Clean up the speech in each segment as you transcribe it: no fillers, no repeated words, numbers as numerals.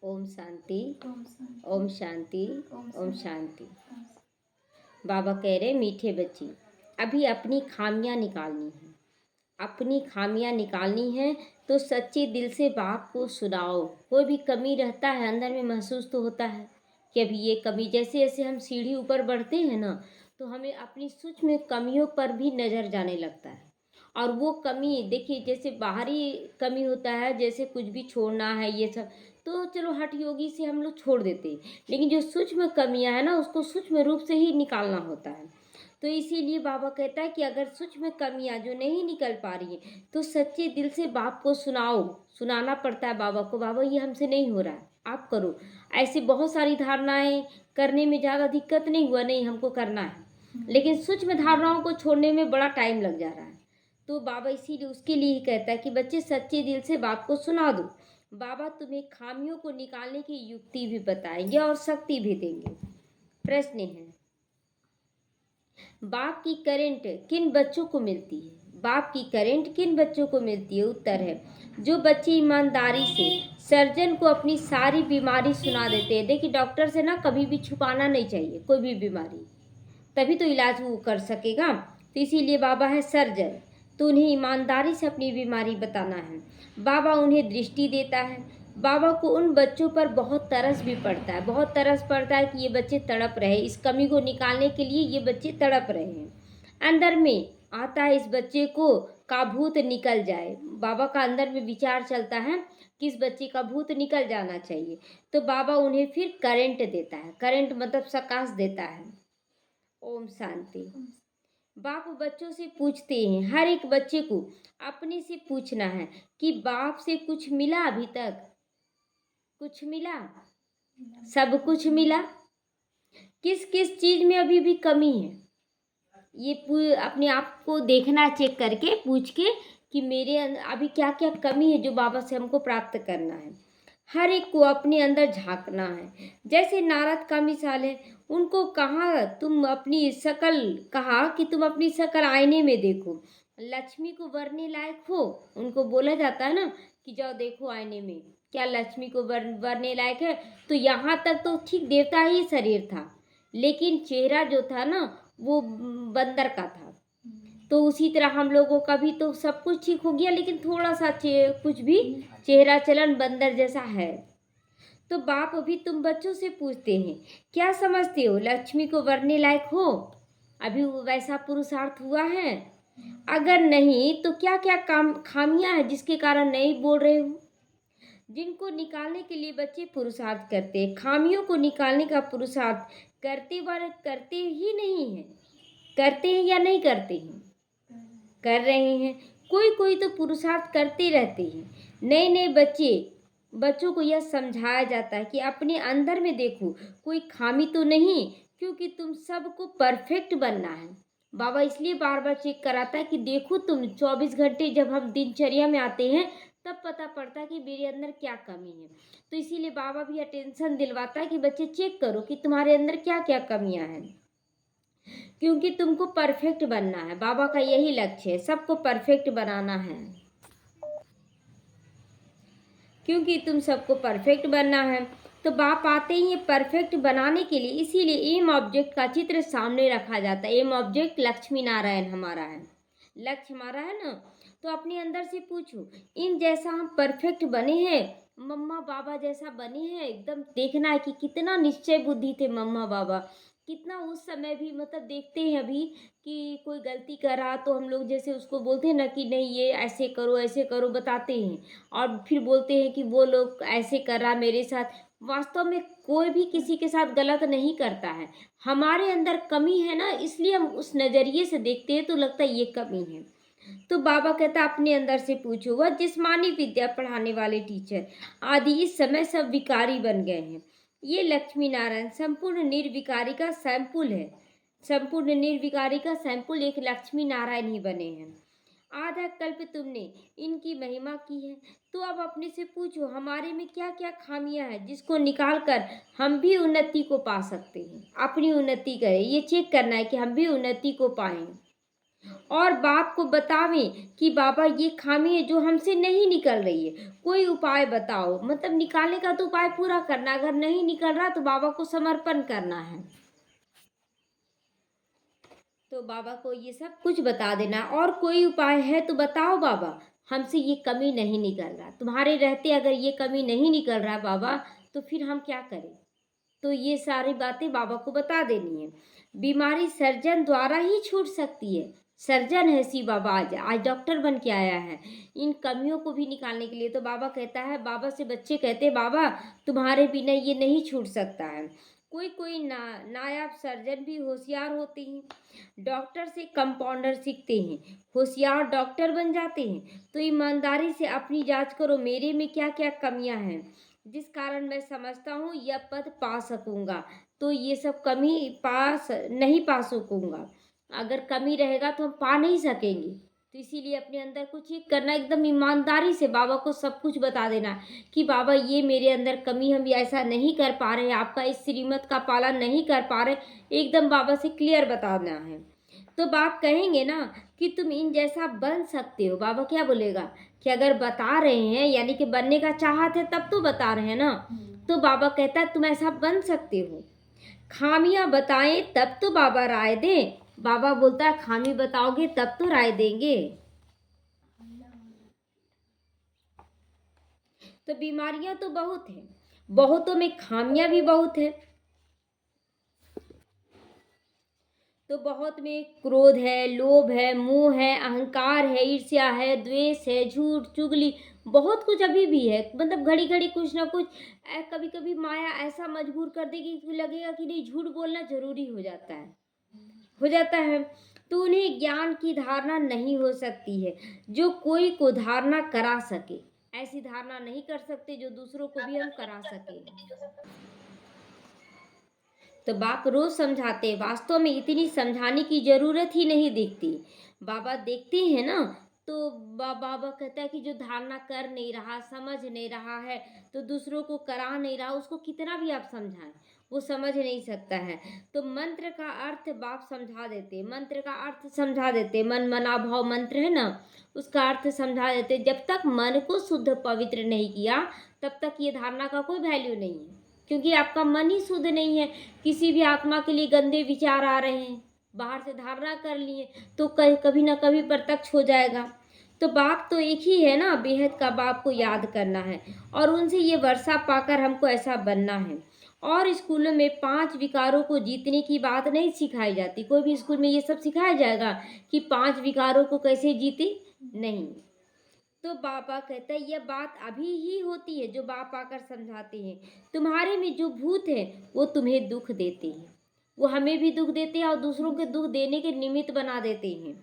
ओम शांति। ओम शांति। ओम शांति। ओम ओम शांति। शांति। बाबा कह रहे मीठे बच्चे, अभी अपनी खामियां निकालनी है। अपनी खामियां निकालनी है तो सच्चे दिल से बाप को सुनाओ। कोई भी कमी रहता है अंदर में, महसूस तो होता है कि अभी ये कमी, जैसे जैसे हम सीढ़ी ऊपर बढ़ते हैं ना, तो हमें अपनी सूक्ष्म कमियों पर भी नज़र जाने लगता है। और वो कमी देखिए, जैसे बाहरी कमी होता है, जैसे कुछ भी छोड़ना है ये सब, तो चलो हठ योगी से हम लोग छोड़ देते हैं, लेकिन जो सूक्ष्म कमियां है ना, उसको सूक्ष्म रूप से ही निकालना होता है। तो इसीलिए बाबा कहता है कि अगर सूक्ष्म कमियां जो नहीं निकल पा रही हैं, तो सच्चे दिल से बाप को सुनाओ। सुनाना पड़ता है बाबा को, बाबा ये हमसे नहीं हो रहा है, आप करो। ऐसी बहुत सारी धारणाएं करने में ज़्यादा दिक्कत नहीं हुआ, नहीं हमको करना है, लेकिन सूक्ष्म धारणाओं को छोड़ने में बड़ा टाइम लग जा रहा है। तो बाबा इसीलिए उसके लिए ही कहता है कि बच्चे सच्चे दिल से बाप को सुना दो। बाबा तुम्हें खामियों को निकालने की युक्ति भी बताएंगे और शक्ति भी देंगे। प्रश्न है, बाप की करंट किन बच्चों को मिलती है? बाप की करंट किन बच्चों को मिलती है? उत्तर है, जो बच्चे ईमानदारी से सर्जन को अपनी सारी बीमारी सुना देते हैं। देखिए, डॉक्टर से ना कभी भी छुपाना नहीं चाहिए कोई भी बीमारी, तभी तो इलाज वो कर सकेगा। तो इसीलिए बाबा है सर्जन, तो उन्हें ईमानदारी से अपनी बीमारी बताना है। बाबा उन्हें दृष्टि देता है। बाबा को उन बच्चों पर बहुत तरस भी पड़ता है, बहुत तरस पड़ता है कि ये बच्चे तड़प रहे, इस कमी को निकालने के लिए ये बच्चे तड़प रहे हैं। अंदर में आता है इस बच्चे को का भूत निकल जाए। बाबा का अंदर में विचार चलता है कि इस बच्चे का भूत निकल जाना चाहिए। तो बाबा उन्हें फिर करंट देता है। करंट मतलब प्रकाश देता है। ओम शांति। बाप बच्चों से पूछते हैं, हर एक बच्चे को अपने से पूछना है कि बाप से कुछ मिला? अभी तक कुछ मिला? सब कुछ मिला? किस किस चीज में अभी भी कमी है? ये अपने आप को देखना, चेक करके पूछ के कि मेरे अंदर अभी क्या क्या कमी है जो बाबा से हमको प्राप्त करना है। हर एक को अपने अंदर झांकना है। जैसे नारद का मिसाल है, उनको कहा तुम अपनी शकल, कहा कि तुम अपनी शकल आईने में देखो। लक्ष्मी को वरने लायक हो, उनको बोला जाता है ना कि जाओ देखो आईने में, क्या लक्ष्मी को वरने लायक है? तो यहाँ तक तो ठीक देवता ही शरीर था, लेकिन चेहरा जो था ना वो बंदर का था। तो उसी तरह हम लोगों का भी तो सब कुछ ठीक हो गया, लेकिन थोड़ा सा कुछ भी चेहरा चलन बंदर जैसा है। तो बाप अभी तुम बच्चों से पूछते हैं, क्या समझते हो, लक्ष्मी को वरने लायक हो? अभी वो वैसा पुरुषार्थ हुआ है? अगर नहीं तो क्या क्या काम खामियां हैं जिसके कारण नहीं बोल रहे हो? जिनको निकालने के लिए बच्चे पुरुषार्थ करते हैं, खामियों को निकालने का पुरुषार्थ करते ही नहीं है। करते हैं या नहीं करते हैं? कर रहे हैं। कोई कोई तो पुरुषार्थ करते रहते हैं। नए नए बच्चों को यह समझाया जाता है कि अपने अंदर में देखो, कोई खामी तो नहीं, क्योंकि तुम सबको परफेक्ट बनना है। बाबा इसलिए बार बार चेक कराता है कि देखो तुम 24 घंटे जब हम दिनचर्या में आते हैं तब पता पड़ता है कि मेरे अंदर क्या कमी है। तो इसीलिए बाबा भी अटेंशन दिलवाता है कि बच्चे चेक करो कि तुम्हारे अंदर क्या क्या कमियां हैं, क्योंकि तुमको परफेक्ट बनना है। बाबा का यही लक्ष्य है, सबको परफेक्ट बनाना है, क्योंकि तुम सबको परफेक्ट बनना है। तो बाप आते ही परफेक्ट बनाने के लिए, इसीलिए एम ऑब्जेक्ट का चित्र सामने रखा जाता है। एम ऑब्जेक्ट लक्ष्मी नारायण हमारा है, लक्ष्य हमारा है ना। तो अपने अंदर से पूछो, इन जैसा हम परफेक्ट बने हैं, मम्मा बाबा जैसा बने हैं। एकदम देखना है कि कितना निश्चय बुद्धि थे मम्मा बाबा, कितना उस समय भी मतलब देखते हैं अभी कि कोई गलती कर रहा तो हम लोग जैसे उसको बोलते हैं ना कि नहीं ये ऐसे करो बताते हैं, और फिर बोलते हैं कि वो लोग ऐसे कर रहा मेरे साथ। वास्तव में कोई भी किसी के साथ गलत नहीं करता है। हमारे अंदर कमी है ना, इसलिए हम उस नज़रिए से देखते हैं तो लगता है ये कमी है। तो बाबा कहता अपने अंदर से पूछो, वह जिस्मानी विद्या पढ़ाने वाले टीचर आदि इस समय सब विकारी बन गए हैं। ये लक्ष्मी नारायण संपूर्ण निर्विकारी का सैंपल है। संपूर्ण निर्विकारी का सैंपल एक लक्ष्मी नारायण ही बने हैं। आधा कल्प तुमने इनकी महिमा की है, तो अब अपने से पूछो हमारे में क्या क्या खामियां हैं जिसको निकाल कर हम भी उन्नति को पा सकते हैं। अपनी उन्नति करें, ये चेक करना है कि हम भी उन्नति को पाएं। और बाप को बतावें कि बाबा ये खामी है जो हमसे नहीं निकल रही है, कोई उपाय बताओ। मतलब निकालने का तो उपाय पूरा करना, अगर नहीं निकल रहा तो बाबा को समर्पण करना है। तो बाबा को ये सब कुछ बता देना, और कोई उपाय है तो बताओ बाबा, हमसे ये कमी नहीं निकल रहा, तुम्हारे रहते अगर ये कमी नहीं निकल रहा बाबा, तो फिर हम क्या करें। तो ये सारी बातें बाबा को बता देनी है। बीमारी सर्जन द्वारा ही छूट सकती है। सर्जन है शिव बाबा, आज आज डॉक्टर बन के आया है इन कमियों को भी निकालने के लिए। तो बाबा कहता है, बाबा से बच्चे कहते हैं, बाबा तुम्हारे बिना ये नहीं छूट सकता है। कोई कोई नायाब सर्जन भी होशियार होते हैं, डॉक्टर से कंपाउंडर सीखते हैं, होशियार डॉक्टर बन जाते हैं। तो ईमानदारी से अपनी जांच करो, मेरे में क्या क्या कमियां हैं जिस कारण मैं समझता हूँ यह पद पा सकूंगा। तो ये सब कमी पास नहीं पा सकूंगा, अगर कमी रहेगा तो हम पा नहीं सकेंगे। तो इसीलिए अपने अंदर कुछ एक करना, एकदम ईमानदारी से बाबा को सब कुछ बता देना कि बाबा ये मेरे अंदर कमी, हम ये ऐसा नहीं कर पा रहे, आपका इस श्रीमत का पालन नहीं कर पा रहे, एकदम बाबा से क्लियर बताना है। तो बाप कहेंगे ना कि तुम इन जैसा बन सकते हो। बाबा क्या बोलेगा कि अगर बता रहे हैं यानी कि बनने का चाहत है तब तो बता रहे हैं ना। तो बाबा कहता है तुम ऐसा बन सकते हो। खामियां बताएं तब तो बाबा राय दें। बाबा बोलता है खामी बताओगे तब तो राय देंगे। तो बीमारियां तो बहुत हैं, बहुतों में खामियां भी बहुत है। तो बहुत में क्रोध है, लोभ है, मोह है, अहंकार है, ईर्ष्या है, द्वेष है, झूठ चुगली, बहुत कुछ अभी भी है। मतलब घड़ी घड़ी कुछ ना कुछ, कभी कभी माया ऐसा मजबूर कर देगी कि लगेगा कि नहीं झूठ बोलना जरूरी हो जाता है। तो उन्हें ज्ञान की धारणा नहीं हो सकती है जो कोई को धारणा करा सके। ऐसी धारणा नहीं कर सकते जो दूसरों को भी हम करा सके। तो बाप रोज समझाते, वास्तव में इतनी समझाने की जरूरत ही नहीं दिखती। बाबा देखते हैं ना, तो बाबा कहता है कि जो धारणा कर नहीं रहा, समझ नहीं रहा है, तो दूसरों को करा नहीं रहा, उसको कितना भी आप समझाएं वो समझ नहीं सकता है। तो मंत्र का अर्थ बाप समझा देते, मंत्र का अर्थ समझा देते, मन मना भाव मंत्र है ना, उसका अर्थ समझा देते। जब तक मन को शुद्ध पवित्र नहीं किया तब तक ये धारणा का कोई वैल्यू नहीं है, क्योंकि आपका मन ही शुद्ध नहीं है। किसी भी आत्मा के लिए गंदे विचार आ रहे हैं, बाहर से धारणा कर लिए तो कभी ना कभी प्रत्यक्ष हो जाएगा। तो बाप तो एक ही है ना, बेहद का बाप को याद करना है और उनसे ये वर्षा पाकर हमको ऐसा बनना है। और स्कूलों में 5 विकारों को जीतने की बात नहीं सिखाई जाती। कोई भी स्कूल में ये सब सिखाया जाएगा कि 5 विकारों को कैसे जीते, नहीं। तो बाबा कहता है यह बात अभी ही होती है जो बाप आकर समझाते हैं। तुम्हारे में जो भूत है वो तुम्हें दुख देते हैं, वो हमें भी दुख देते हैं और दूसरों के दुख देने के निमित्त बना देते हैं।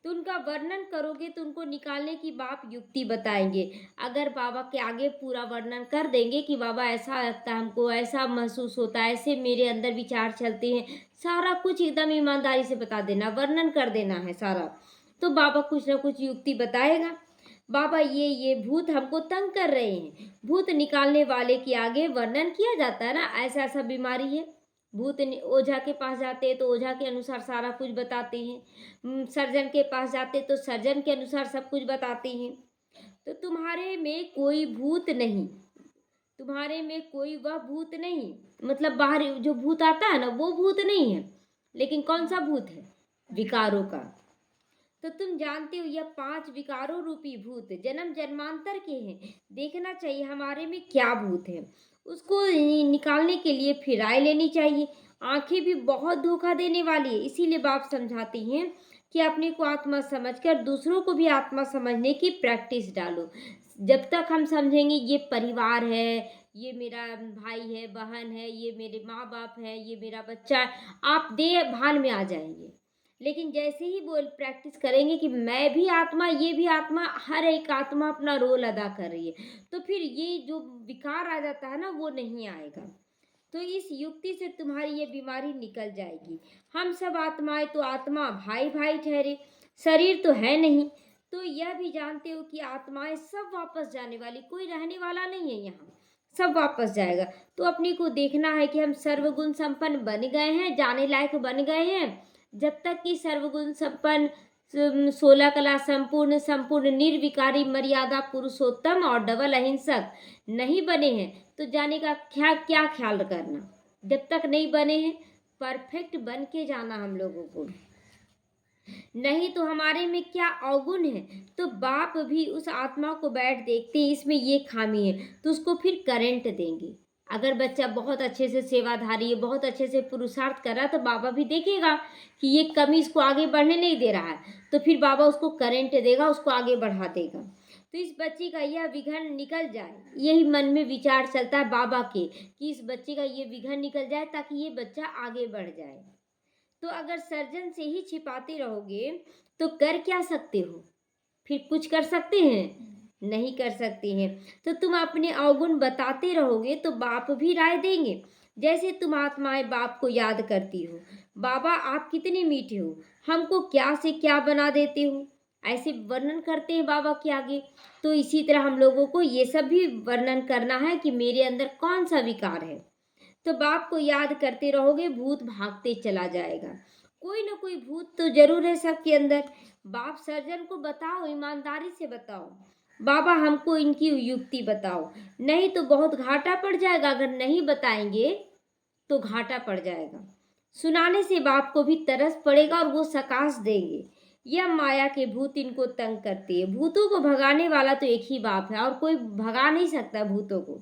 तो उनका वर्णन करोगे तो उनको निकालने की बाप युक्ति बताएंगे। अगर बाबा के आगे पूरा वर्णन कर देंगे कि बाबा ऐसा लगता है हमको, ऐसा महसूस होता है, ऐसे मेरे अंदर विचार चलते हैं, सारा कुछ एकदम ईमानदारी से बता देना, वर्णन कर देना है सारा। तो बाबा कुछ ना कुछ युक्ति बताएगा। बाबा ये भूत हमको तंग कर रहे हैं, भूत निकालने वाले के आगे वर्णन किया जाता है ना, ऐसा ऐसा बीमारी है। ओझा के पास जाते हैं तो ओझा के अनुसार सारा कुछ बताते हैं, सर्जन के पास जाते तो सर्जन के अनुसार सब कुछ बताते हैं। तो तुम्हारे में कोई भूत नहीं, तुम्हारे में कोई वह भूत नहीं, मतलब बाहर जो भूत आता है ना वो भूत नहीं है, लेकिन कौन सा भूत है, विकारों का। तो तुम जानते हो यह 5 विकारों रूपी भूत जन्म जन्मांतर के हैं। देखना चाहिए हमारे में क्या भूत है, उसको निकालने के लिए फिर राय लेनी चाहिए। आंखें भी बहुत धोखा देने वाली है, इसीलिए बाप समझाते हैं कि अपने को आत्मा समझकर दूसरों को भी आत्मा समझने की प्रैक्टिस डालो। जब तक हम समझेंगे ये परिवार है, ये मेरा भाई है, बहन है, ये मेरे माँ बाप है, ये मेरा बच्चा है, आप देह भान में आ जाएंगे। लेकिन जैसे ही बोल प्रैक्टिस करेंगे कि मैं भी आत्मा, ये भी आत्मा, हर एक आत्मा अपना रोल अदा कर रही है, तो फिर ये जो विकार आ जाता है ना वो नहीं आएगा। तो इस युक्ति से तुम्हारी ये बीमारी निकल जाएगी। हम सब आत्माएं तो आत्मा भाई भाई ठहरे, शरीर तो है नहीं। तो यह भी जानते हो कि आत्माएं सब वापस जाने वाली, कोई रहने वाला नहीं है यहाँ, सब वापस जाएगा। तो अपने को देखना है कि हम सर्वगुण संपन्न बन गए हैं, जाने लायक बन गए हैं। जब तक कि सर्वगुण संपन्न 16 कला संपूर्ण, संपूर्ण निर्विकारी, मर्यादा पुरुषोत्तम और डबल अहिंसक नहीं बने हैं तो जाने का क्या क्या ख्याल करना। जब तक नहीं बने हैं परफेक्ट बन के जाना हम लोगों को, नहीं तो हमारे में क्या अवगुण है। तो बाप भी उस आत्मा को बैठ देखते हैं इसमें ये खामी है तो उसको फिर करंट देंगे। अगर बच्चा बहुत अच्छे से सेवाधारी है, बहुत अच्छे से पुरुषार्थ कर रहा है तो बाबा भी देखेगा कि ये कमी इसको आगे बढ़ने नहीं दे रहा है तो फिर बाबा उसको करंट देगा, उसको आगे बढ़ा देगा। तो इस बच्चे का यह विघन निकल जाए, यही मन में विचार चलता है बाबा के कि इस बच्चे का ये विघन निकल जाए ताकि ये बच्चा आगे बढ़ जाए। तो अगर सर्जन से ही छिपाते रहोगे तो कर क्या सकते हो, फिर कुछ कर सकते हैं नहीं कर सकते हैं। तो तुम अपने अवगुण बताते रहोगे तो बाप भी राय देंगे। जैसे तुम आत्माएं बाप को याद करती हो, बाबा आप कितने मीठे हो, हमको क्या से क्या बना देते हो, ऐसे वर्णन करते हैं बाबा के आगे। तो इसी तरह हम लोगों को ये सब भी वर्णन करना है कि मेरे अंदर कौन सा विकार है। तो बाप को याद करते रहोगे भूत भागते चला जाएगा। कोई ना कोई भूत तो जरूर है सबके अंदर। बाप सर्जन को बताओ, ईमानदारी से बताओ, बाबा हमको इनकी युक्ति बताओ, नहीं तो बहुत घाटा पड़ जाएगा। अगर नहीं बताएंगे तो घाटा पड़ जाएगा। सुनाने से बाप को भी तरस पड़ेगा और वो सकाश देंगे। यह माया के भूत इनको तंग करते हैं। भूतों को भगाने वाला तो एक ही बाप है और कोई भगा नहीं सकता भूतों को।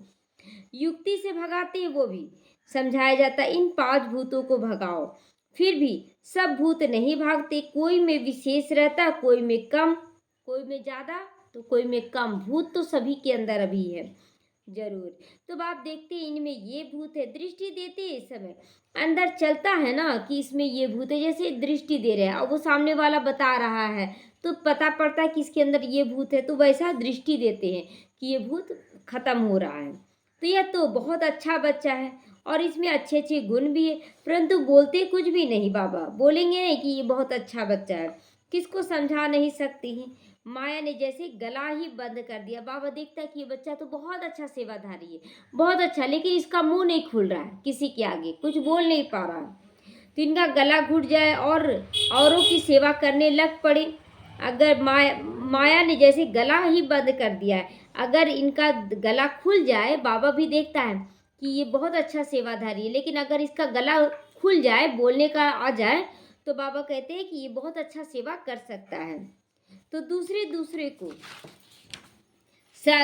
युक्ति से भगाते हैं वो भी समझाया जाता है इन 5 भूतों को भगाओ। फिर भी सब भूत नहीं भागते, कोई में विशेष रहता, कोई में कम, कोई में ज्यादा तो कोई में कम। भूत तो सभी के अंदर अभी है जरूर। तो आप देखते हैं इनमें ये भूत है, दृष्टि देते हैं इस समय अंदर चलता है ना कि इसमें ये भूत है, जैसे दृष्टि दे रहे हैं और वो सामने वाला बता रहा है तो पता पड़ता है कि इसके अंदर ये भूत है, तो वैसा दृष्टि देते हैं कि ये भूत खत्म हो रहा है। तो यह तो बहुत अच्छा बच्चा है और इसमें अच्छे अच्छे गुण भी है, परंतु बोलते कुछ भी नहीं। बाबा बोलेंगे नहीं कि ये बहुत अच्छा बच्चा है, किसको समझा नहीं सकती हैं। माया ने जैसे गला ही बंद कर दिया। बाबा देखता है कि ये बच्चा तो बहुत अच्छा सेवाधारी है, बहुत अच्छा, लेकिन इसका मुंह नहीं खुल रहा है, किसी के आगे कुछ बोल नहीं पा रहा है। तो इनका गला घुट जाए और औरों की सेवा करने लग पड़े। अगर माया ने जैसे गला ही बंद कर दिया है, अगर इनका गला खुल जाए, बाबा भी देखता है कि ये बहुत अच्छा सेवाधारी है, लेकिन अगर इसका गला खुल जाए, बोलने का आ जाए, तो बाबा कहते हैं कि ये बहुत अच्छा सेवा कर सकता है। तो दूसरे दूसरे को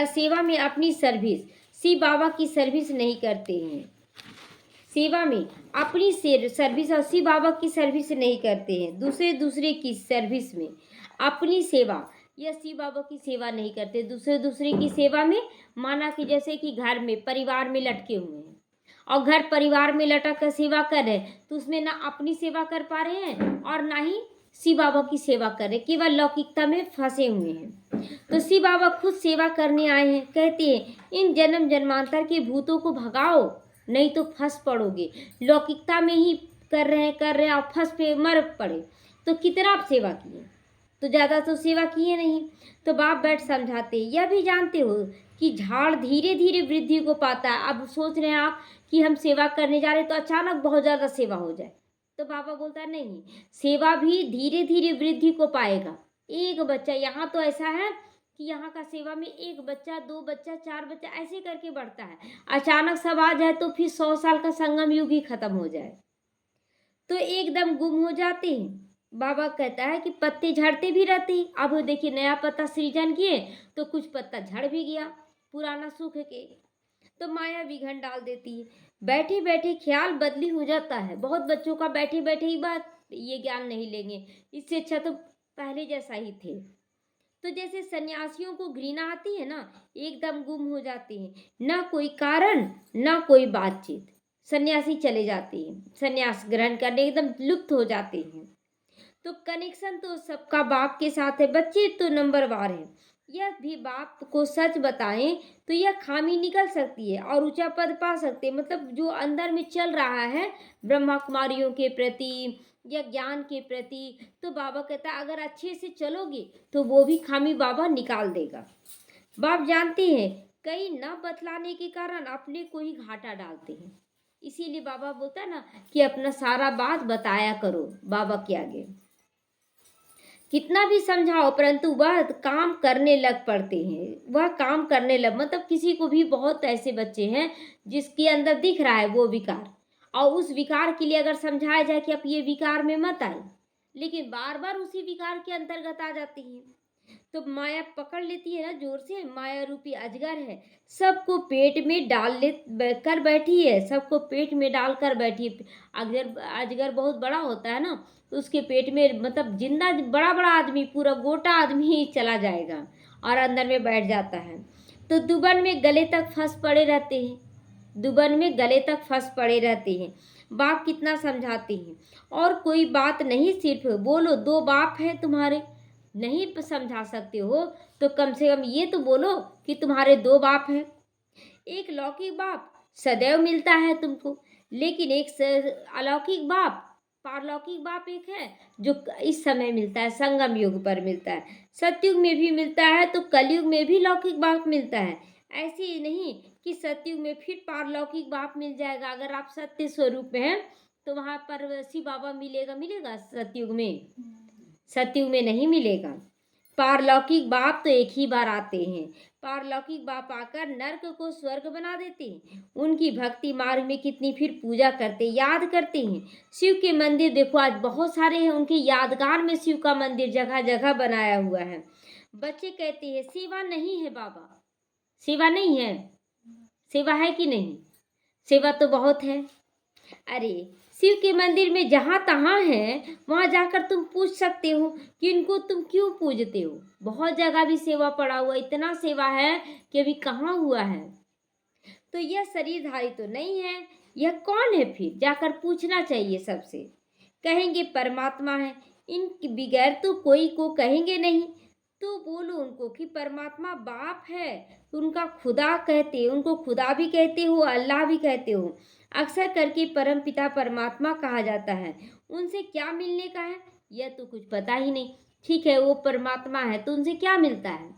सेवा में अपनी सर्विस, शिव बाबा की सर्विस नहीं करते हैं। सेवा में अपनी सर्विस और शिव बाबा की सर्विस नहीं करते हैं। दूसरे दूसरे की सर्विस में अपनी सेवा या शिव बाबा की सेवा नहीं करते। दूसरे दूसरे की सेवा में माना कि जैसे कि घर में परिवार में लटके हुए हैं और घर परिवार में लटक कर सेवा कर रहे हैं, तो उसमें ना अपनी सेवा कर पा रहे हैं और ना ही शिव बाबा की सेवा कर रहे, केवल लौकिकता में फंसे हुए हैं। तो शिव बाबा खुद सेवा करने आए हैं, कहते हैं इन जन्म जन्मांतर के भूतों को भगाओ, नहीं तो फंस पड़ोगे। लौकिकता में ही कर रहे हैं और फंस पे मर पड़े। तो कितना आप सेवा किए, तो ज़्यादा तो सेवा किए नहीं। तो बाप बैठ समझाते, यह भी जानते हो कि झाड़ धीरे धीरे वृद्धि को पाता है। अब सोच रहे हैं आप कि हम सेवा करने जा रहे हैं तो अचानक बहुत ज़्यादा सेवा हो जाए, तो बाबा बोलता नहीं, सेवा भी धीरे धीरे वृद्धि को पाएगा। एक बच्चा, यहाँ तो ऐसा है कि यहाँ का सेवा में 1 बच्चा, 2 बच्चा, 4 बच्चा ऐसे करके बढ़ता है। अचानक सब आ जाए तो फिर 100 साल का संगम युग ही खत्म हो जाए, तो एकदम गुम हो जाते हैं। बाबा कहता है कि पत्ते झड़ते भी रहते हैं। अब देखिए नया पत्ता सृजन किए तो कुछ पत्ता झड़ भी गया पुराना सूख के। तो माया विघन डाल देती है। बैठे बैठे ख्याल बदली हो जाता है। बहुत बच्चों का बैठे बैठे ही बात ये ज्ञान नहीं लेंगे, इससे अच्छा तो पहले जैसा ही थे। तो जैसे सन्यासियों को घृणा आती है ना, एकदम गुम हो जाते हैं, ना कोई कारण ना कोई बातचीत, सन्यासी चले जाते हैं, सन्यास ग्रहण करने एकदम लुप्त हो जाते हैं। तो कनेक्शन तो सबका बाप के साथ है, बच्चे तो नंबर वार है। यह भी बाप को सच बताएं तो यह खामी निकल सकती है और ऊंचा पद पा सकते हैं। मतलब जो अंदर में चल रहा है ब्रह्मा कुमारियों के प्रति या ज्ञान के प्रति, तो बाबा कहता है अगर अच्छे से चलोगे तो वो भी खामी बाबा निकाल देगा। बाप जानते हैं कई न बतलाने के कारण अपने को ही घाटा डालते हैं, इसीलिए बाबा बोलता है ना कि अपना सारा बात बताया करो बाबा के आगे। कितना भी समझाओ परंतु वह काम करने लग पड़ते हैं, वह काम करने लग मतलब किसी को भी बहुत ऐसे बच्चे हैं जिसके अंदर दिख रहा है वो विकार, और उस विकार के लिए अगर समझाया जाए कि आप ये विकार में मत आए, लेकिन बार बार उसी विकार के अंतर्गत आ जाती हैं। तो माया पकड़ लेती है ना जोर से, माया रूपी अजगर है, सबको पेट में डाल ले कर बैठी है, सबको पेट में डाल कर बैठी है। अजगर अजगर बहुत बड़ा होता है ना, तो उसके पेट में मतलब जिंदा बड़ा बड़ा आदमी, पूरा गोटा आदमी ही चला जाएगा और अंदर में बैठ जाता है। तो दुबन में गले तक फंस पड़े रहते हैं, दुबन में गले तक फंस पड़े रहते हैं। बाप कितना समझाते हैं, और कोई बात नहीं, सिर्फ बोलो, दो बाप हैं तुम्हारे, नहीं समझा सकते हो तो कम से कम ये तो बोलो कि तुम्हारे दो बाप हैं। एक लौकिक बाप सदैव मिलता है तुमको, लेकिन एक अलौकिक बाप, पारलौकिक बाप एक है जो इस समय मिलता है, संगम युग पर मिलता है। सतयुग में भी मिलता है तो कलयुग में भी लौकिक बाप मिलता है। ऐसे ही नहीं कि सतयुग में फिर पारलौकिक बाप मिल जाएगा। अगर आप सत्य स्वरूप में हैं तो वहां पर शिव बाबा मिलेगा, मिलेगा सतयुग में? सतयुग में नहीं मिलेगा। पारलौकिक बाप तो एक ही बार आते हैं, पारलौकिक बाप आकर नर्क को स्वर्ग बना देते हैं। उनकी भक्ति मार्ग में कितनी फिर पूजा करते, याद करते हैं। शिव के मंदिर देखो आज बहुत सारे हैं, उनके यादगार में शिव का मंदिर जगह जगह बनाया हुआ है। बच्चे कहते हैं सेवा नहीं है बाबा, सेवा नहीं है, सेवा है कि नहीं? सेवा तो बहुत है। अरे शिव के मंदिर में जहाँ तहाँ है, वहाँ जाकर तुम पूछ सकते हो कि इनको तुम क्यों पूजते हो। बहुत जगह भी सेवा पड़ा हुआ, इतना सेवा है कि अभी कहाँ हुआ है। तो यह शरीरधारी तो नहीं है, यह कौन है फिर? जाकर पूछना चाहिए सबसे। कहेंगे परमात्मा है, इनके बगैर तो कोई को कहेंगे नहीं। तो बोलो उनको कि परमात्मा बाप है, तो उनका खुदा कहते, उनको खुदा भी कहते हो, अल्लाह भी कहते हो। अक्सर करके परम पिता परमात्मा कहा जाता है। उनसे क्या मिलने का है यह तो कुछ पता ही नहीं। ठीक है वो परमात्मा है तो उनसे क्या मिलता है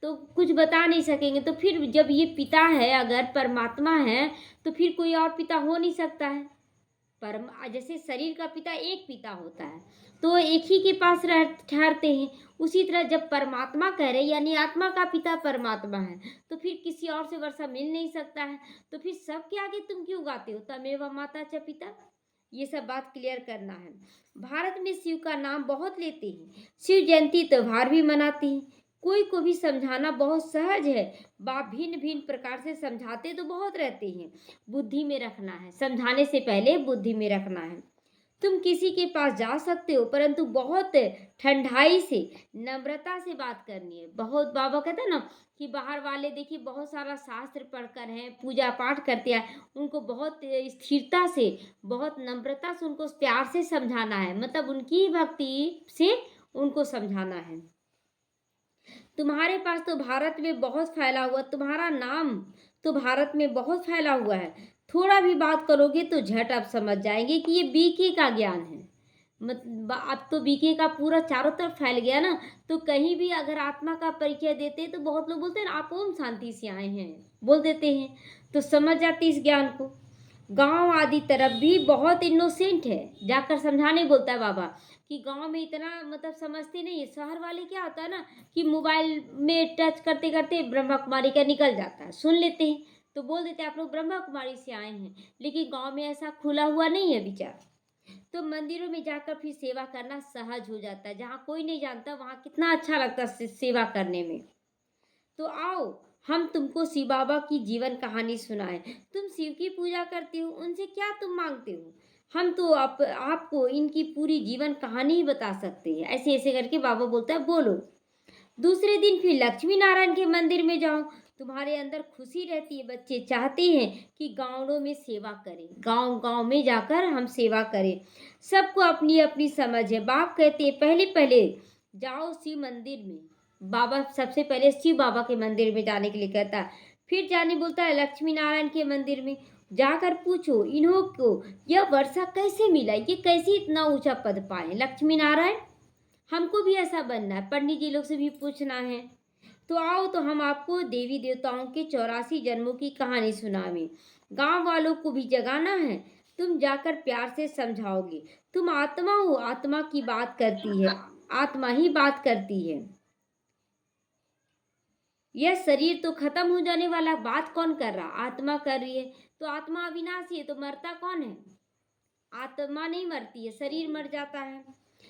तो कुछ बता नहीं सकेंगे। तो फिर जब ये पिता है, अगर परमात्मा है, तो फिर कोई और पिता हो नहीं सकता है। परम जैसे शरीर का पिता एक पिता होता है तो एक ही के पास रह ठहरते हैं, उसी तरह जब परमात्मा कह रहे यानी आत्मा का पिता परमात्मा है, तो फिर किसी और से वर्षा मिल नहीं सकता है। तो फिर सबके आगे तुम क्यों गाते हो तमेव माता च पिता? ये सब बात क्लियर करना है। भारत में शिव का नाम बहुत लेते हैं, शिव जयंती त्योहार भी मनाते हैं। कोई को भी समझाना बहुत सहज है। बाप भिन्न भिन्न प्रकार से समझाते तो बहुत रहते हैं। बुद्धि में रखना है, समझाने से पहले बुद्धि में रखना है। तुम किसी के पास जा सकते हो परंतु बहुत ठंडाई से, नम्रता से बात करनी है। बहुत बाबा कहते हैं ना कि बाहर वाले देखिए बहुत सारा शास्त्र पढ़कर हैं, पूजा पाठ करते हैं, उनको बहुत स्थिरता से, बहुत नम्रता से, उनको प्यार से समझाना है, मतलब उनकी भक्ति से उनको समझाना है। तुम्हारे पास तो भारत में बहुत फैला हुआ, तुम्हारा नाम तो भारत में बहुत फैला हुआ है। थोड़ा भी बात करोगे तो झट आप समझ जाएंगे कि ये बीके का ज्ञान है। मतलब अब तो बीके का पूरा चारों तरफ फैल गया ना। तो कहीं भी अगर आत्मा का परिचय देते हैं तो बहुत लोग बोलते हैं आप ओम शांति से आए हैं, बोल देते हैं, तो समझ जाती इस ज्ञान को। गांव आदि तरफ भी बहुत इनोसेंट है, जाकर समझाने बोलता है बाबा कि गांव में इतना मतलब समझते नहीं है। शहर वाले क्या होता है ना कि मोबाइल में टच करते करते ब्रह्मा कुमारी का निकल जाता है, सुन लेते हैं तो बोल देते हैं आप लोग ब्रह्मा कुमारी से आए हैं, लेकिन गांव में ऐसा खुला हुआ नहीं है विचार। तो मंदिरों में जाकर फिर सेवा करना सहज हो जाता है। जहाँ कोई नहीं जानता वहाँ कितना अच्छा लगता है सेवा करने में। तो आओ हम तुमको शिव बाबा की जीवन कहानी सुनाएं। तुम शिव की पूजा करते हो, उनसे क्या तुम मांगते हो? हम तो आपको इनकी पूरी जीवन कहानी ही बता सकते हैं। ऐसे ऐसे करके बाबा बोलता है बोलो। दूसरे दिन फिर लक्ष्मी नारायण के मंदिर में जाओ, तुम्हारे अंदर खुशी रहती है। बच्चे चाहते हैं कि गाँवों में सेवा करें, गांव गांव में जाकर हम सेवा करें। सबको अपनी अपनी समझ है। बाप कहते हैं पहले पहले जाओ शिव मंदिर में। बाबा सबसे पहले शिव बाबा के मंदिर में जाने के लिए कहता है, फिर जाने बोलता है लक्ष्मी नारायण के मंदिर में जाकर पूछो इन्हों को यह वर्षा कैसे मिला, ये कैसे इतना ऊंचा पद पाए लक्ष्मी नारायण। हमको भी ऐसा बनना है, पंडित जी लोग से भी पूछना है। तो आओ तो हम आपको देवी देवताओं के 84 जन्मों की कहानी सुनावें। गांव वालों को भी जगाना है। तुम जाकर प्यार से समझाओगे। तुम आत्मा हो, आत्मा की बात करती है। आत्मा ही बात करती है। यह शरीर तो खत्म हो जाने वाला, बात कौन कर रहा? आत्मा कर रही है। तो आत्मा अविनाशी है, तो मरता कौन है? आत्मा नहीं मरती है, शरीर मर जाता है।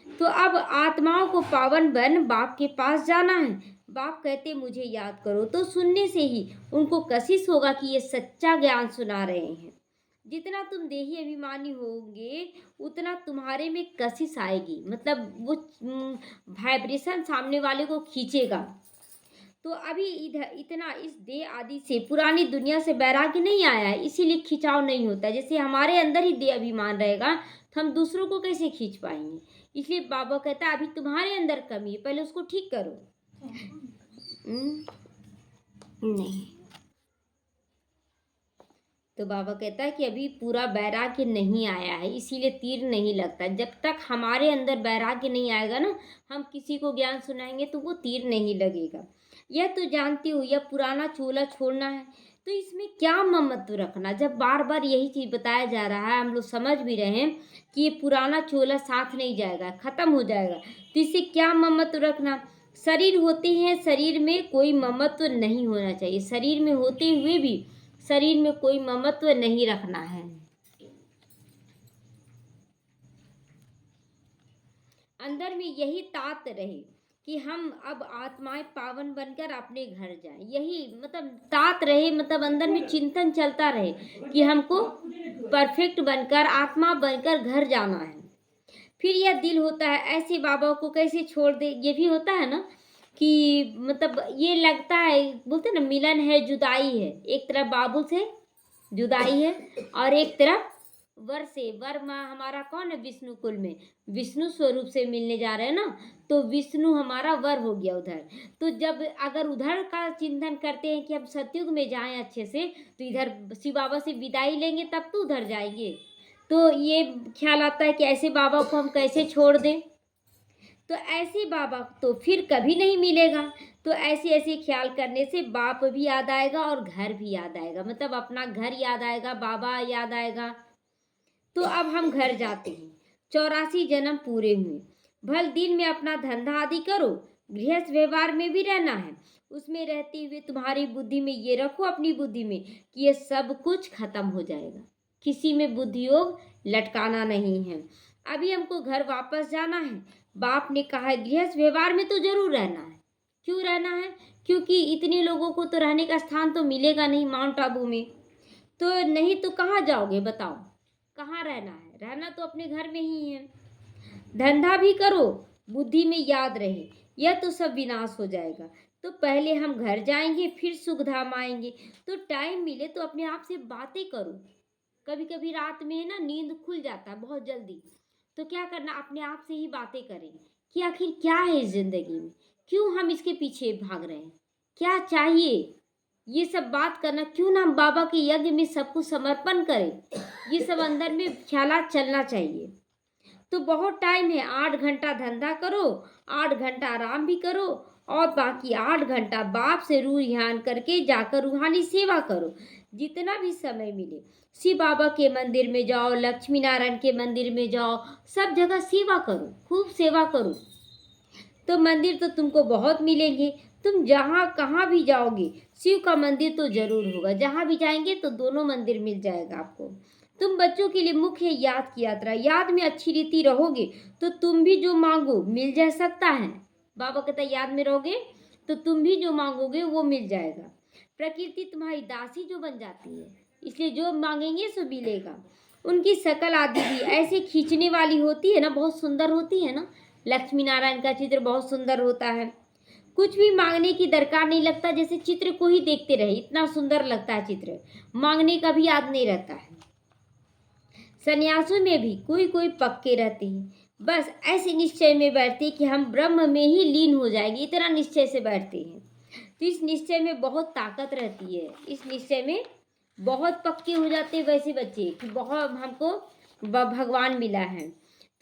तो अब आत्माओं को पावन बन बाप के पास जाना है। बाप कहते मुझे याद करो, तो सुनने से ही उनको कशिश होगा कि ये सच्चा ज्ञान सुना रहे हैं। जितना तुम देही अभिमानी होंगे उतना तुम्हारे में कशिश आएगी, मतलब वो वाइब्रेशन सामने वाले को खींचेगा। तो अभी इधर इतना इस देह आदि से, पुरानी दुनिया से वैराग्य नहीं आया है, इसीलिए खिंचाव नहीं होता। जैसे हमारे अंदर ही देह अभिमान रहेगा तो हम दूसरों को कैसे खींच पाएंगे? इसलिए बाबा कहता है अभी तुम्हारे अंदर कमी है, पहले उसको ठीक करो। नहीं, तो बाबा कहता है कि अभी पूरा वैराग्य नहीं आया है, इसीलिए तीर नहीं लगता। जब तक हमारे अंदर वैराग्य नहीं आएगा ना, हम किसी को ज्ञान सुनाएंगे तो वो तीर नहीं लगेगा। यह तो जानती हो, यह पुराना चोला छोड़ना है, तो इसमें क्या ममत्व रखना? जब बार बार यही चीज़ बताया जा रहा है, हम लोग समझ भी रहे हैं कि ये पुराना चोला साथ नहीं जाएगा, खत्म हो जाएगा, तो इससे क्या ममत्व रखना? शरीर होते हैं, शरीर में कोई ममत्व नहीं होना चाहिए। शरीर में होते हुए भी शरीर में कोई ममत्व नहीं रखना है। अंदर में यही तात रहे कि हम अब आत्माएं पावन बनकर अपने घर जाएं, यही मतलब तात रहे, मतलब अंदर में चिंतन चलता रहे कि हमको परफेक्ट बनकर, आत्मा बनकर घर जाना है। फिर यह दिल होता है, ऐसे बाबा को कैसे छोड़ दे? ये भी होता है ना कि मतलब ये लगता है, बोलते ना मिलन है जुदाई है। एक तरफ बाबू से जुदाई है और एक तरफ वर से। वर माँ हमारा कौन है? विष्णु कुल में विष्णु स्वरूप से मिलने जा रहे हैं ना, तो विष्णु हमारा वर हो गया उधर। तो जब अगर उधर का चिंतन करते हैं कि हम सतयुग में जाएं अच्छे से, तो इधर शिव बाबा से विदाई लेंगे तब तो उधर जाएंगे। तो ये ख्याल आता है कि ऐसे बाबा को हम कैसे छोड़ दें, तो ऐसे बाबा तो फिर कभी नहीं मिलेगा। तो ऐसे ऐसे ख्याल करने से बाप भी याद आएगा और घर भी याद आएगा, मतलब अपना घर याद आएगा, बाबा याद आएगा। तो अब हम घर जाते हैं, 84 जन्म पूरे हुए। भल दिन में अपना धंधा आदि करो, गृहस्थ व्यवहार में भी रहना है। उसमें रहते हुए तुम्हारी बुद्धि में ये रखो, अपनी बुद्धि में, कि ये सब कुछ खत्म हो जाएगा। किसी में बुद्धि योग लटकाना नहीं है। अभी हमको घर वापस जाना है। बाप ने कहा है गृहस्थ व्यवहार में तो जरूर रहना है। क्यों रहना है? क्योंकि इतने लोगों को तो रहने का स्थान तो मिलेगा नहीं माउंट आबू में, तो नहीं तो कहाँ जाओगे बताओ? कहाँ रहना है? रहना तो अपने घर में ही है। धंधा भी करो, बुद्धि में याद रहे यह तो सब विनाश हो जाएगा। तो पहले हम घर जाएंगे, फिर सुख धाम आएंगे। तो टाइम मिले तो अपने आप से बातें करो। कभी कभी रात में है ना, नींद खुल जाता है बहुत जल्दी, तो क्या करना, अपने आप से ही बातें करें कि आखिर क्या है इस जिंदगी में, क्यों हम इसके पीछे भाग रहे हैं, क्या चाहिए, ये सब बात करना। क्यों ना हम बाबा के यज्ञ में सब कुछ समर्पण करें, ये सब अंदर में ख्यालात चलना चाहिए। तो बहुत टाइम है, 8 घंटा धंधा करो, 8 घंटा आराम भी करो, और बाकी 8 घंटा बाप से रूह ध्यान करके जाकर रूहानी सेवा करो। जितना भी समय मिले शिव बाबा के मंदिर में जाओ, लक्ष्मी नारायण के मंदिर में जाओ, सब जगह सेवा करो, खूब सेवा करो। तो मंदिर तो तुमको बहुत मिलेंगे। तुम जहाँ कहाँ भी जाओगे शिव का मंदिर तो जरूर होगा, जहाँ भी जाएंगे तो दोनों मंदिर मिल जाएगा आपको। तुम बच्चों के लिए मुख्य याद की यात्रा, याद में अच्छी रीति रहोगे तो तुम भी जो मांगो मिल जा सकता है। बाबा कहता है याद में रहोगे तो तुम भी जो मांगोगे वो मिल जाएगा। प्रकृति तुम्हारी दासी जो बन जाती है, इसलिए जो मांगेंगे सो मिलेगा। उनकी शकल आदि भी ऐसे खींचने वाली होती है ना, बहुत सुंदर होती है ना। लक्ष्मी नारायण का चित्र बहुत सुंदर होता है, कुछ भी मांगने की दरकार नहीं लगता, जैसे चित्र को ही देखते रहे, इतना सुंदर लगता है चित्र, मांगने का भी याद नहीं रहता है। सन्यासों में भी कोई कोई पक्के रहते हैं, बस ऐसे निश्चय में बैठते कि हम ब्रह्म में ही लीन हो जाएंगे, इतना निश्चय से बैठते हैं। तो इस निश्चय में बहुत ताकत रहती है, इस निश्चय में बहुत पक्के हो जाते हैं वैसे बच्चे कि बहुत हमको भगवान मिला है।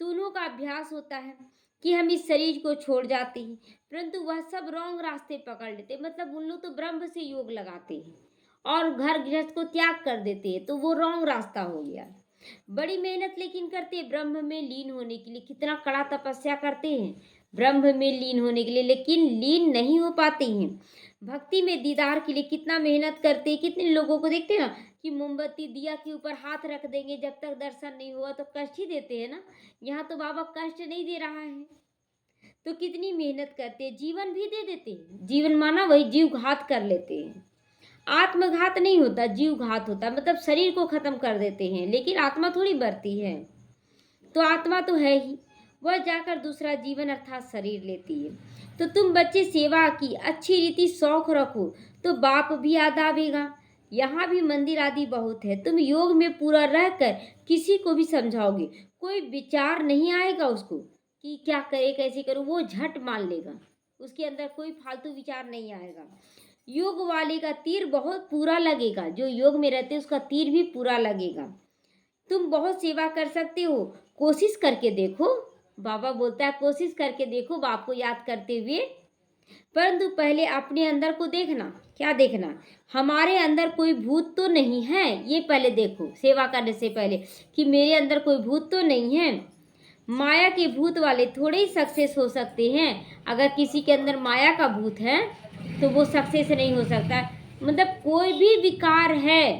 तो उन्हों का अभ्यास होता है कि हम इस शरीर को छोड़ जाते हैं, परंतु वह सब रॉन्ग रास्ते पकड़ लेते, मतलब उन लोग तो ब्रह्म से योग लगाते हैं और घर गृहस्थ को त्याग कर देते हैं, तो वो रॉन्ग रास्ता हो गया। बड़ी मेहनत लेकिन करते हैं ब्रह्म में लीन होने के लिए, कितना कड़ा तपस्या करते हैं, ब्रह्म में लीन होने के लिए, लेकिन लीन नहीं हो पाते हैं। भक्ति में दीदार के लिए कितना मेहनत करते हैं। कितने लोगों को देखते हैं ना कि मोमबत्ती दिया के ऊपर हाथ रख देंगे, जब तक दर्शन नहीं हुआ तो कष्ट ही देते हैं ना। यहाँ तो बाबा कष्ट नहीं दे रहा है, तो कितनी मेहनत करते हैं, जीवन भी दे देते हैं। जीवन माना वही जीव घात कर लेते हैं। आत्मघात नहीं होता, जीव घात होता, मतलब शरीर को खत्म कर देते हैं, लेकिन आत्मा थोड़ी बढ़ती है। तो आत्मा तो है ही, वह जाकर दूसरा जीवन अर्थात शरीर लेती है। तो तुम बच्चे सेवा की अच्छी रीति शौक रखो तो बाप भी याद आवेगा। यहाँ भी मंदिर आदि बहुत है, तुम योग में पूरा रहकर किसी को भी समझाओगे, कोई विचार नहीं आएगा उसको कि क्या करे कैसे करूँ, वो झट मान लेगा, उसके अंदर कोई फालतू विचार नहीं आएगा। योग वाले का तीर बहुत पूरा लगेगा, जो योग में रहते उसका तीर भी पूरा लगेगा। तुम बहुत सेवा कर सकते हो, कोशिश करके देखो। बाबा बोलता है कोशिश करके देखो बाप को याद करते हुए, परंतु पहले अपने अंदर को देखना। क्या देखना? हमारे अंदर कोई भूत तो नहीं है, ये पहले देखो सेवा करने से पहले, कि मेरे अंदर कोई भूत तो नहीं है। माया के भूत वाले थोड़े ही सक्सेस हो सकते हैं। अगर किसी के अंदर माया का भूत है तो वो सक्सेस नहीं हो सकता। मतलब कोई भी विकार है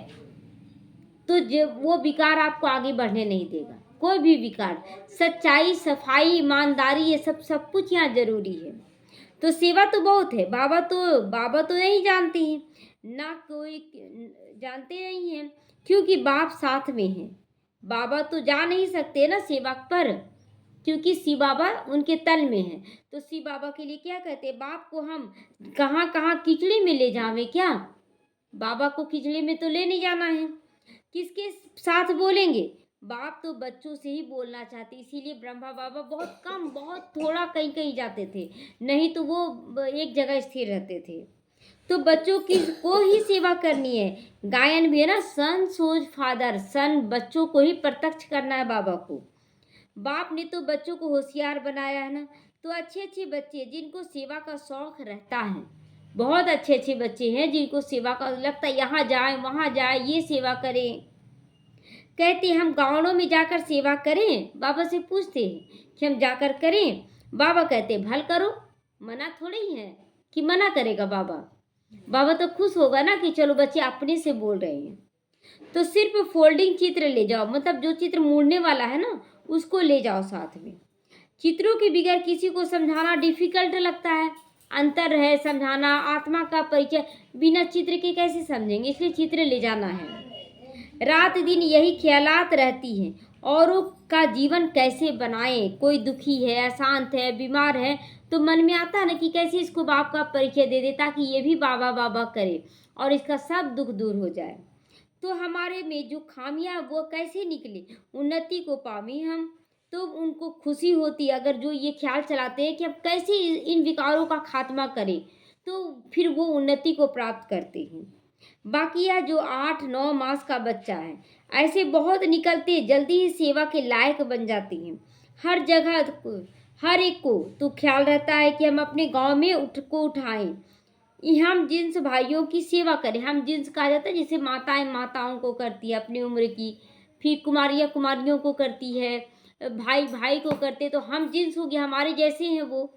तो वो विकार आपको आगे बढ़ने नहीं देगा। कोई भी विकार, सच्चाई, सफाई, ईमानदारी, ये सब कुछ यहाँ जरूरी है। तो सेवा तो बहुत है। बाबा तो नहीं जानते हैं, ना कोई जानते नहीं हैं, क्योंकि बाप साथ में है। बाबा तो जा नहीं सकते ना सेवा पर, क्योंकि शिव बाबा उनके तल में है। तो शिव बाबा के लिए क्या कहते हैं, बाप को हम कहाँ कहाँ कीचड़ी में ले जावे क्या? बाबा को कीचड़ी में तो ले नहीं जाना है। किसके साथ बोलेंगे? बाप तो बच्चों से ही बोलना चाहते, इसीलिए ब्रह्मा बाबा बहुत कम, बहुत थोड़ा कहीं कहीं जाते थे, नहीं तो वो एक जगह स्थिर रहते थे। तो बच्चों की को ही सेवा करनी है। गायन भी है ना, सन सोज फादर, सन बच्चों को ही प्रत्यक्ष करना है बाबा को। बाप ने तो बच्चों को होशियार बनाया है ना। तो अच्छे अच्छे बच्चे जिनको सेवा का शौक रहता है, बहुत अच्छे अच्छे बच्चे हैं जिनको सेवा का लगता है, यहाँ जाए वहाँ जाए, ये सेवा करें। कहते हम गाँवों में जाकर सेवा करें, बाबा से पूछते हैं कि हम जाकर करें। बाबा कहते भल करो, मना थोड़ी ही है कि मना करेगा बाबा। बाबा तो खुश होगा ना कि चलो बच्चे अपने से बोल रहे हैं। तो सिर्फ फोल्डिंग चित्र ले जाओ, मतलब जो चित्र मुड़ने वाला है ना उसको ले जाओ साथ में। चित्रों के बगैर किसी को समझाना डिफिकल्ट लगता है। अंतर है समझाना, आत्मा का परिचय बिना चित्र के कैसे समझेंगे, इसलिए चित्र ले जाना है। रात दिन यही ख्यालात रहती हैं, औरों का जीवन कैसे बनाएं। कोई दुखी है, अशांत है, बीमार है, तो मन में आता है ना कि कैसे इसको बाप का परिचय दे दे ताकि ये भी बाबा बाबा करे और इसका सब दुख दूर हो जाए। तो हमारे में जो खामियां वो कैसे निकले, उन्नति को पावी हम, तो उनको खुशी होती है। अगर जो ये ख्याल चलाते हैं कि अब कैसे इन विकारों का खात्मा करें, तो फिर वो उन्नति को प्राप्त करते हैं। बाकी यह जो 8-9 मास का बच्चा है, ऐसे बहुत निकलते जल्दी ही सेवा के लायक बन जाती हैं। हर जगह हर एक को तो ख्याल रहता है कि हम अपने गांव में उठाएं, हम जिन्स भाइयों की सेवा करें। हम जिन्स कहा जाता है जैसे माताएं माताओं को करती है अपनी उम्र की, फिर कुमारियाँ कुमारियों को करती है, भाई भाई को करते, तो हम जिन्स हो गया, हमारे जैसे हैं वो।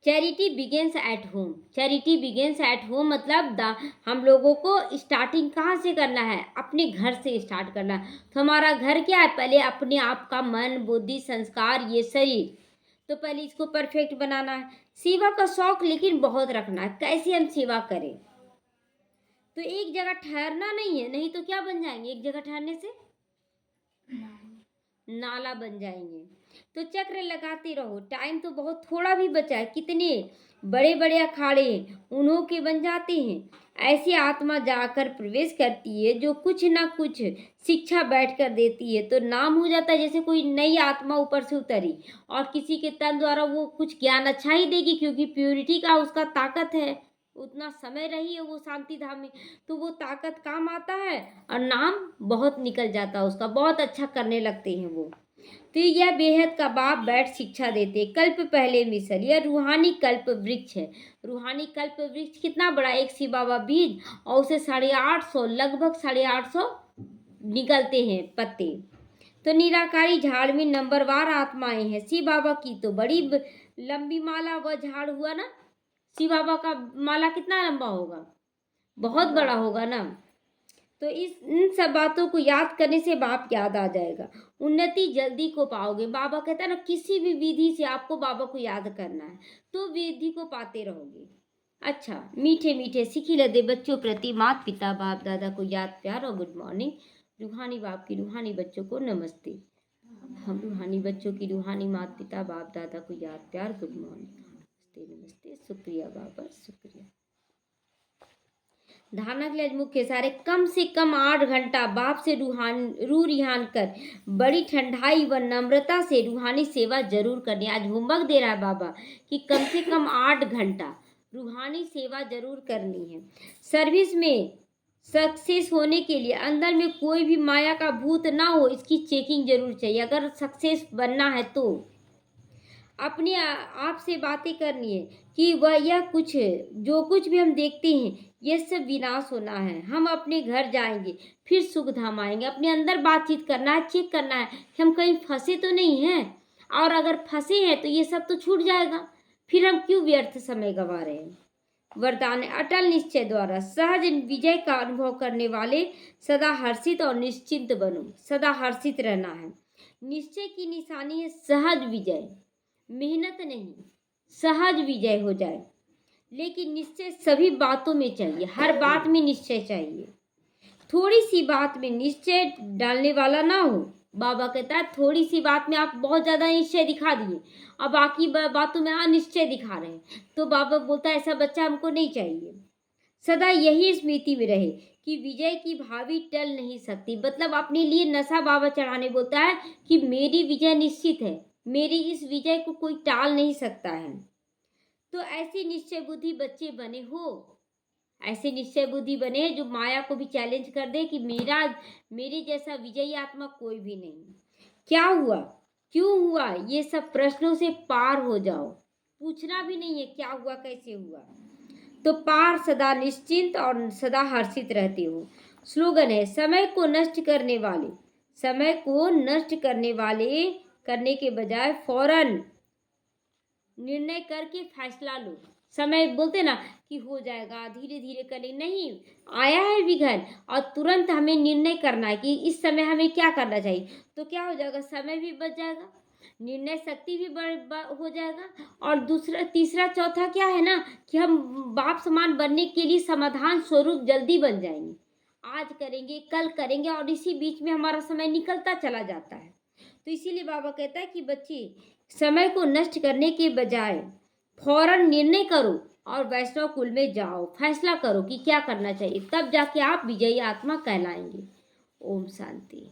Charity begins at home, charity begins at home मतलब हम लोगों को स्टार्टिंग कहाँ से करना है, अपने घर से स्टार्ट करना है। तो हमारा घर क्या है, पहले अपने आप का मन बुद्धि संस्कार ये शरीर, तो पहले इसको परफेक्ट बनाना है। सेवा का शौक लेकिन बहुत रखना है, कैसे हम सेवा करें। तो एक जगह ठहरना नहीं है, नहीं तो क्या बन जाएंगे, एक जगह ठहरने से नाला बन जाएंगे। तो चक्र लगाते रहो, टाइम तो बहुत थोड़ा भी बचा है, कितने बड़े बड़े अखाड़े उन्हों के बन जाते हैं। ऐसी आत्मा जाकर प्रवेश करती है जो कुछ ना कुछ शिक्षा बैठ कर देती है, तो नाम हो जाता है जैसे कोई नई आत्मा ऊपर से उतरी और किसी के तन द्वारा वो कुछ ज्ञान अच्छा ही देगी, क्योंकि प्योरिटी का उसका ताकत है, उतना समय रही है वो शांति धाम में, तो वो ताकत काम आता है और नाम बहुत निकल जाता है उसका, बहुत अच्छा करने लगते हैं वो। तो यह बेहद का बाप बैठ शिक्षा देते। कल्प पहले मिसल, यह रूहानी कल्प वृक्ष है। रूहानी कल्प वृक्ष कितना बड़ा, एक शिव बाबा बीज और उसे 850 लगभग 850 निकलते हैं पत्ते। तो निराकारी झाड़ में नंबरवार आत्माएं हैं। शिव बाबा की तो बड़ी लंबी माला व झाड़ हुआ ना। शिव बाबा का माला कितना लंबा होगा, बहुत बड़ा होगा ना। तो इन सब बातों को याद करने से बाप याद आ जाएगा, उन्नति जल्दी को पाओगे। बाबा कहता है ना, किसी भी विधि से आपको बाबा को याद करना है तो विधि को पाते रहोगे। अच्छा, मीठे मीठे सिखी लदे बच्चों प्रति माता पिता बाप दादा को याद प्यार और गुड मॉर्निंग। रूहानी बाप की रूहानी बच्चों को नमस्ते। हम रूहानी बच्चों की रूहानी माता पिता बाप दादा को याद प्यार गुड मॉर्निंग, नमस्ते नमस्ते, शुक्रिया बाबा शुक्रिया। धारणा के लिए मुख्य सारे कम से कम 8 घंटा बाप से रू रिहान कर बड़ी ठंडाई व नम्रता से रूहानी सेवा जरूर करनी। आज होमवर्क दे रहा है बाबा कि कम से कम 8 घंटा रूहानी सेवा जरूर करनी है। सर्विस में सक्सेस होने के लिए अंदर में कोई भी माया का भूत ना हो, इसकी चेकिंग जरूर चाहिए। अगर सक्सेस बनना है तो अपने आप से बातें करनी है कि वह यह कुछ जो कुछ भी हम देखते हैं ये सब विनाश होना है। हम अपने घर जाएंगे फिर सुख धाम आएंगे। अपने अंदर बातचीत करना है, चेक करना है कि हम कहीं फंसे तो नहीं हैं, और अगर फंसे हैं तो ये सब तो छूट जाएगा, फिर हम क्यों व्यर्थ समय गंवा रहे हैं। वरदान अटल निश्चय द्वारा सहज विजय का अनुभव करने वाले सदा हर्षित और निश्चिंत बनो। सदा हर्षित रहना है। निश्चय की निशानी है सहज विजय, मेहनत नहीं, सहज विजय हो जाए। लेकिन निश्चय सभी बातों में चाहिए, हर बात में निश्चय चाहिए। थोड़ी सी बात में निश्चय डालने वाला ना हो। बाबा कहता है थोड़ी सी बात में आप बहुत ज़्यादा निश्चय दिखा दिए और बाकी बातों में अनिश्चय दिखा रहे हैं, तो बाबा बोलता है ऐसा बच्चा हमको नहीं चाहिए। सदा यही स्मृति में रहे कि विजय की भावी टल नहीं सकती। मतलब अपने लिए नशा बाबा चढ़ाने बोलता है कि मेरी विजय निश्चित है, मेरी इस विजय को कोई टाल नहीं सकता है। तो ऐसी निश्चय बुद्धि बच्चे बने हो, ऐसे निश्चय बुद्धि बने जो माया को भी चैलेंज कर दे कि मेरे जैसा विजयी आत्मा कोई भी नहीं। क्या हुआ, क्यों हुआ, ये सब प्रश्नों से पार हो जाओ। पूछना भी नहीं है क्या हुआ कैसे हुआ, तो पार सदा निश्चिंत और सदा हर्षित रहते हो। स्लोगन है समय को नष्ट करने वाले करने के बजाय फौरन निर्णय करके फैसला लो। समय बोलते ना कि हो जाएगा, धीरे धीरे करें, नहीं, आया है विघ्न और तुरंत हमें निर्णय करना है कि इस समय हमें क्या करना चाहिए। तो क्या हो जाएगा, समय भी बच जाएगा, निर्णय शक्ति भी हो जाएगा, और दूसरा तीसरा चौथा क्या है ना कि हम बाप समान बनने के लिए समाधान स्वरूप जल्दी बन जाएंगे। आज करेंगे, कल करेंगे, और इसी बीच में हमारा समय निकलता चला जाता है। तो इसीलिए बाबा कहता है कि बच्चे समय को नष्ट करने के बजाय फौरन निर्णय करो और वैष्णव कुल में जाओ, फैसला करो कि क्या करना चाहिए, तब जाके आप विजयी आत्मा कहलाएंगे। ओम शांति।